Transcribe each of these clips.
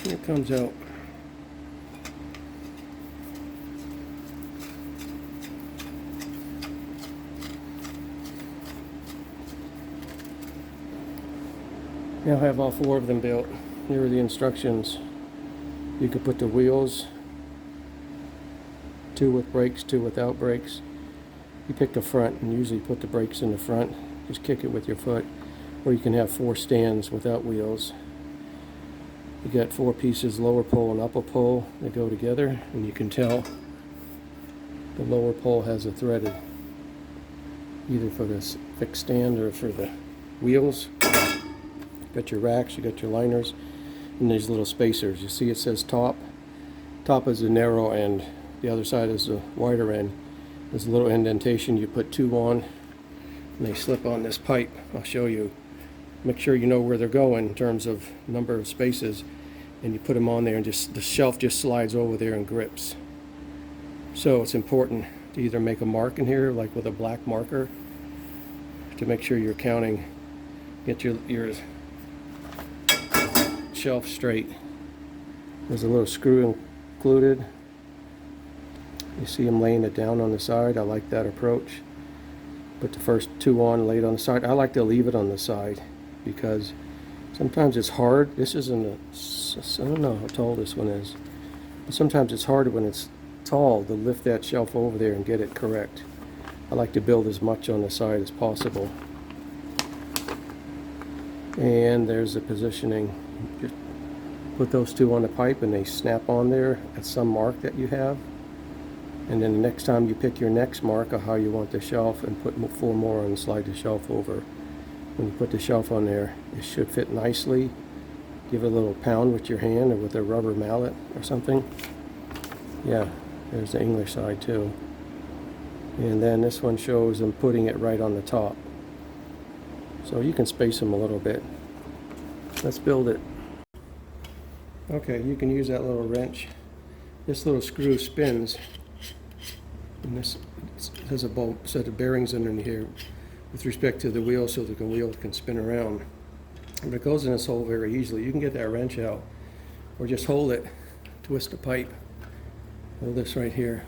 It comes out. Now I have all 4 of them built. Here are the instructions. You could put the wheels, 2 with brakes, 2 without brakes. You pick the front and usually put the brakes in the front. Just kick it with your foot. Or you can have 4 stands without wheels. You got 4 pieces, lower pole and upper pole, that go together, and you can tell the lower pole has a threaded, either for this fixed stand or for the wheels. You got your racks, you got your liners, and these little spacers. You see it says top. Top is the narrow end, the other side is the wider end. There's a little indentation, you put 2 on, and they slip on this pipe. I'll show you. Make sure you know where they're going in terms of number of spaces, and you put them on there, and just the shelf just slides over there and grips. So it's important to either make a mark in here, like with a black marker, to make sure you're counting. Get your shelf straight. There's a little screw included. You see them laying it down on the side. I like that approach. Put the first 2 on, lay it on the side. I like to leave it on the side because sometimes it's hard. This isn't I don't know how tall this one is, but sometimes it's hard when it's tall to lift that shelf over there and get it correct. I like to build as much on the side as possible. And there's the positioning. Just put those 2 on the pipe and they snap on there at some mark that you have. And then the next time you pick your next mark of how you want the shelf and put 4 more on and slide the shelf over. When you put the shelf on there, it should fit nicely. Give it a little pound with your hand or with a rubber mallet or something. Yeah, there's the English side too. And then this one shows them putting it right on the top. So you can space them a little bit. Let's build it. Okay, you can use that little wrench. This little screw spins. And this has a set of bearings underneath here with respect to the wheel, so that the wheel can spin around. But it goes in this hole very easily. You can get that wrench out, or just hold it, twist the pipe. Hold this right here,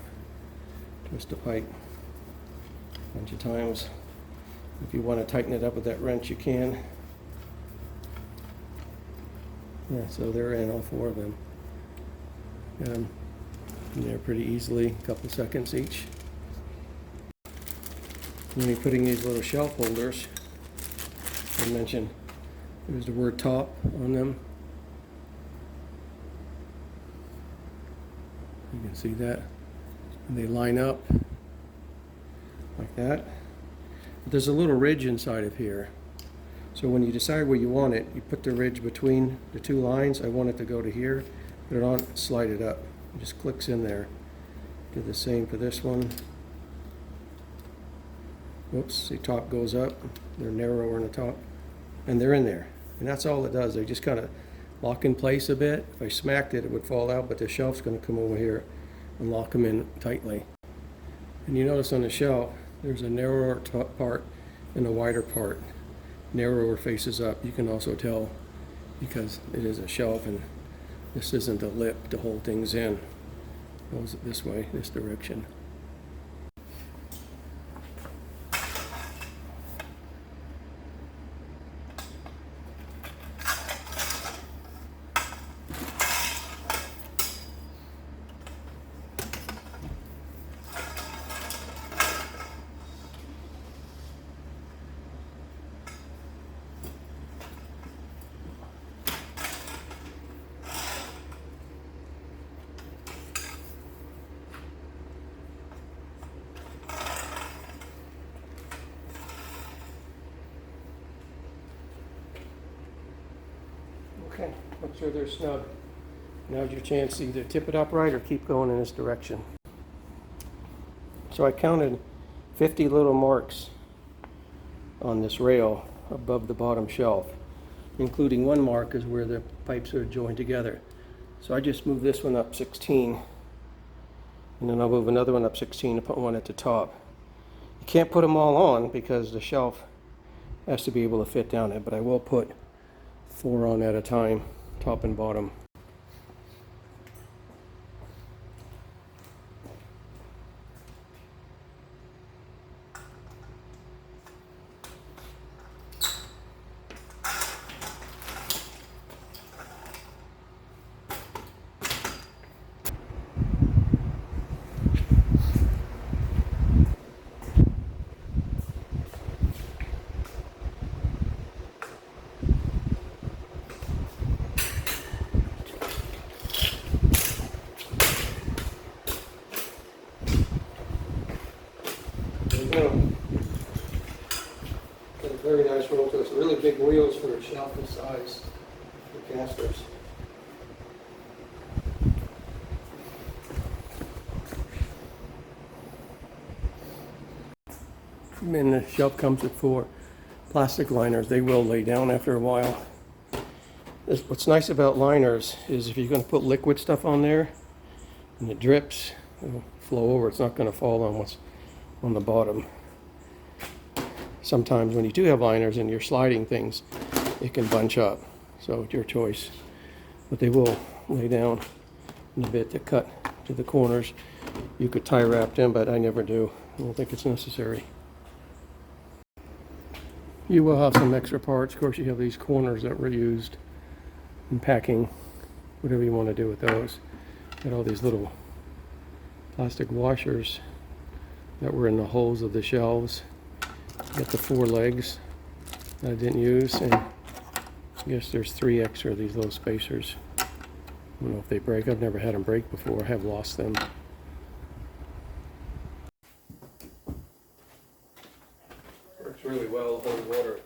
twist the pipe a bunch of times. If you want to tighten it up with that wrench, you can. Yeah, so they're in, all 4 of them. And they're pretty easily, a couple seconds each. When you're putting these little shelf holders, I mentioned there's the word top on them. You can see that. And they line up like that. But there's a little ridge inside of here. So when you decide where you want it, you put the ridge between the 2 lines. I want it to go to here. Put it on, slide it up. It just clicks in there. Do the same for this one. Whoops, the top goes up. They're narrower in the top. And they're in there. And that's all it does. They just kind of lock in place a bit. If I smacked it, it would fall out, but the shelf's going to come over here and lock them in tightly. And you notice on the shelf, there's a narrower top part and a wider part. Narrower faces up. You can also tell because it is a shelf and this isn't a lip to hold things in. It goes this way, this direction. Okay, make sure they're snug. Now's your chance to either tip it upright or keep going in this direction. So I counted 50 little marks on this rail above the bottom shelf, including 1 mark is where the pipes are joined together. So I just moved this one up 16, and then I'll move another one up 16 and put one at the top. You can't put them all on because the shelf has to be able to fit down it, but I will put 4 on at a time, top and bottom. know, got a very nice roll to it. It's really big wheels for a shelf this size, the casters. And the shelf comes with 4 plastic liners. They will lay down after a while. What's nice about liners is if you're going to put liquid stuff on there and it drips, it'll flow over. It's not going to fall on what's on the bottom. Sometimes when you do have liners and you're sliding things, it can bunch up. So it's your choice. But they will lay down in a bit to cut to the corners. You could tie wrap them, but I never do. I don't think it's necessary. You will have some extra parts. Of course, you have these corners that were used in packing, whatever you want to do with those. Got all these little plastic washers that were in the holes of the shelves. Got the 4 legs that I didn't use, and I guess there's 3 extra of these little spacers. I don't know if they break. I've never had them break before. I have lost them. Works really well, holds water